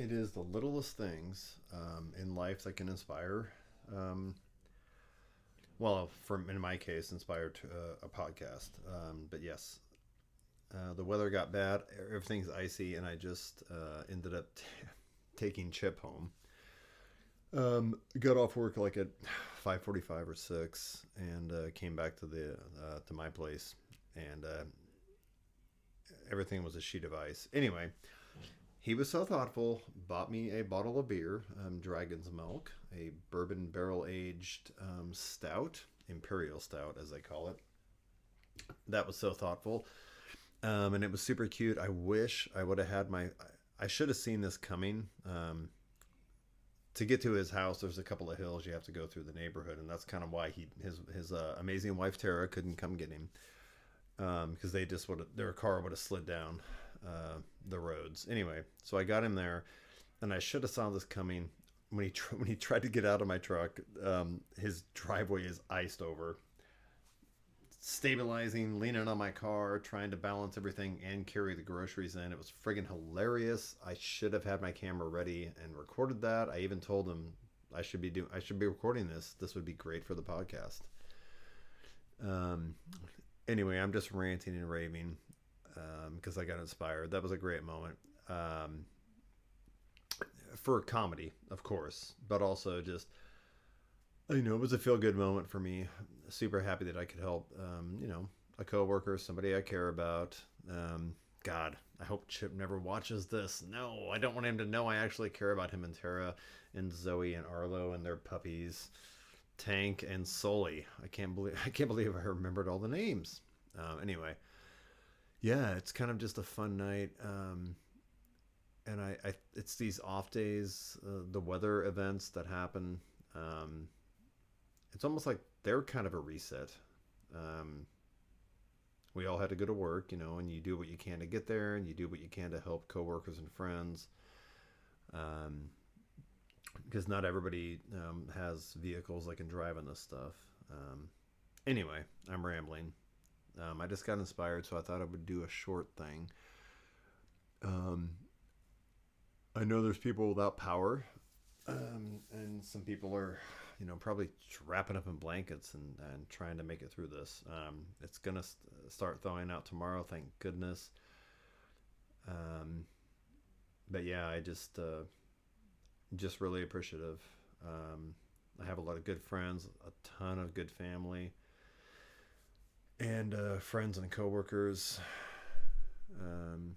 It is the littlest things in life that can inspire. Um, well, from in my case, inspired a podcast. But yes, the weather got bad. Everything's icy, and I just ended up taking Chip home. Got off work like at 5:45 or 6, and came back to my place, and everything was a sheet of ice. Anyway, he was so thoughtful, bought me a bottle of beer, Dragon's Milk, a bourbon barrel aged stout, Imperial Stout, as they call it. That was so thoughtful. And it was super cute. I wish I would have had my. I should have seen this coming. To get to his house, there's a couple of hills you have to go through the neighborhood, and that's kind of why his amazing wife Tara couldn't come get him because they just would their car would have slid down the roads. Anyway, so I got him there, and I should have saw this coming when when he tried to get out of my truck. His driveway is iced over. Stabilizing, leaning on my car, trying to balance everything and carry the groceries in. It was friggin' hilarious. I should have had my camera ready and recorded that. I even told him I should be recording this. This would be great for the podcast. Um, anyway, I'm just ranting and raving because I got inspired. That was a great moment. Um, for comedy, of course, but also just it was a feel good moment for me. Super happy that I could help. A coworker, somebody I care about. God, I hope Chip never watches this. No, I don't want him to know I actually care about him and Tara and Zoe and Arlo and their puppies, Tank and Sully. I can't believe I remembered all the names. Anyway, yeah, it's kind of just a fun night. And it's these off days, the weather events that happen. Um, it's almost like they're kind of a reset. Um, we all had to go to work, and you do what you can to get there, and you do what you can to help coworkers and friends. Um, because not everybody has vehicles that can drive on this stuff. Um, anyway, I'm rambling. I just got inspired, so I thought I would do a short thing. Um, I know there's people without power, and some people are, probably wrapping up in blankets and trying to make it through this. It's gonna start thawing out tomorrow, thank goodness. Um, but yeah, I just really appreciative. Um, I have a lot of good friends, a ton of good family, and friends and coworkers. Um,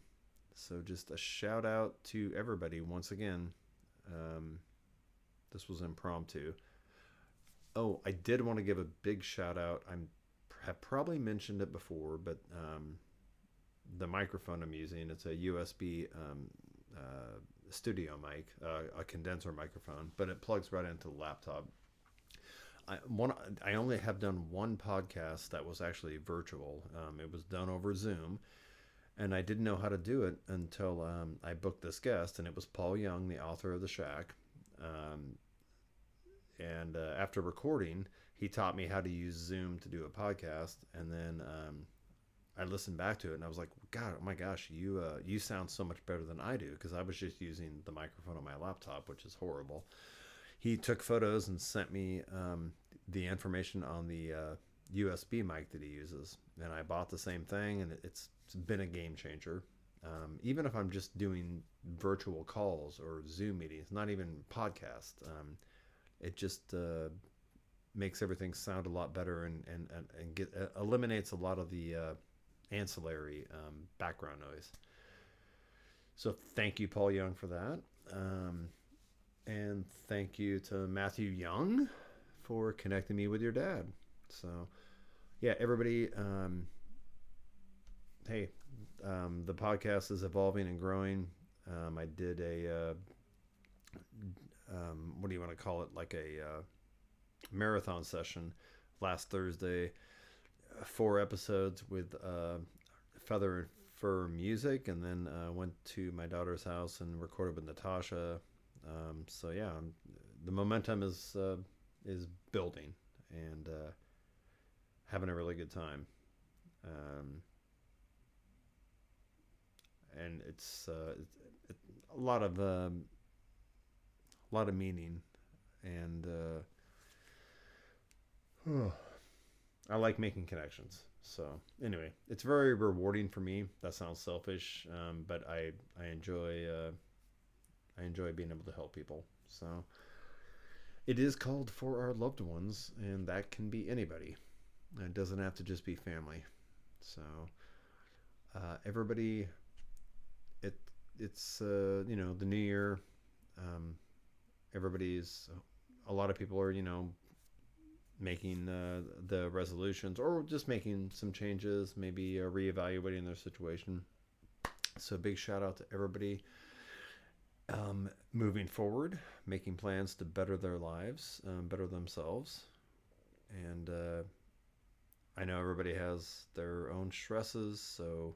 so just a shout out to everybody once again. Um, this was impromptu. Oh, I did want to give a big shout out. I have probably mentioned it before, but the microphone I'm using, it's a USB studio mic, a condenser microphone, but it plugs right into the laptop. I, one, I only have done one podcast that was actually virtual. It was done over Zoom, and I didn't know how to do it until I booked this guest, and it was Paul Young, the author of The Shack. Um, and after recording, he taught me how to use Zoom to do a podcast, and then I listened back to it, and I was like, God, oh my gosh, you sound so much better than I do, because I was just using the microphone on my laptop, which is horrible. He took photos and sent me the information on the USB mic that he uses, and I bought the same thing, and it's been a game changer. Even if I'm just doing virtual calls or Zoom meetings, not even podcast, it just makes everything sound a lot better and eliminates a lot of the ancillary background noise. So thank you, Paul Young, for that. And thank you to Matthew Young for connecting me with your dad. So, yeah, everybody, hey, the podcast is evolving and growing. I did what do you want to call it? Like a marathon session last Thursday, 4 episodes with Feather and Fur music, and then went to my daughter's house and recorded with Natasha. So yeah, the momentum is building, and having a really good time. Um, and it's a lot of lot of meaning, and I like making connections. So anyway, it's very rewarding for me. That sounds selfish, but I enjoy being able to help people. So it is called For Our Loved Ones, and that can be anybody. It doesn't have to just be family. So everybody, it it's the new year. Um, everybody's a lot of people are making the resolutions or just making some changes, maybe reevaluating their situation. So big shout out to everybody moving forward, making plans to better their lives, better themselves. And I know everybody has their own stresses, so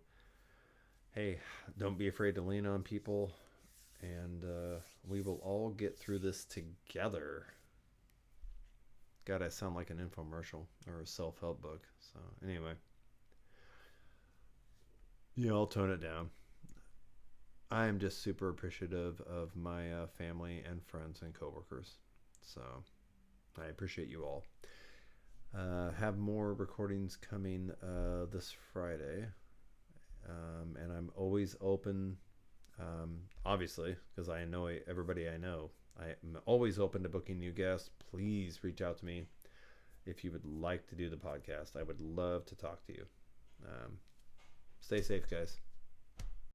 hey, don't be afraid to lean on people, and we will all get through this together. God, I sound like an infomercial or a self help book. So, anyway, yeah, I'll tone it down. I am just super appreciative of my family and friends and coworkers. So, I appreciate you all. Have more recordings coming this Friday. And I'm always open, obviously, because I know everybody I know. I'm always open to booking new guests. Please reach out to me if you would like to do the podcast. I would love to talk to you. Stay safe, guys.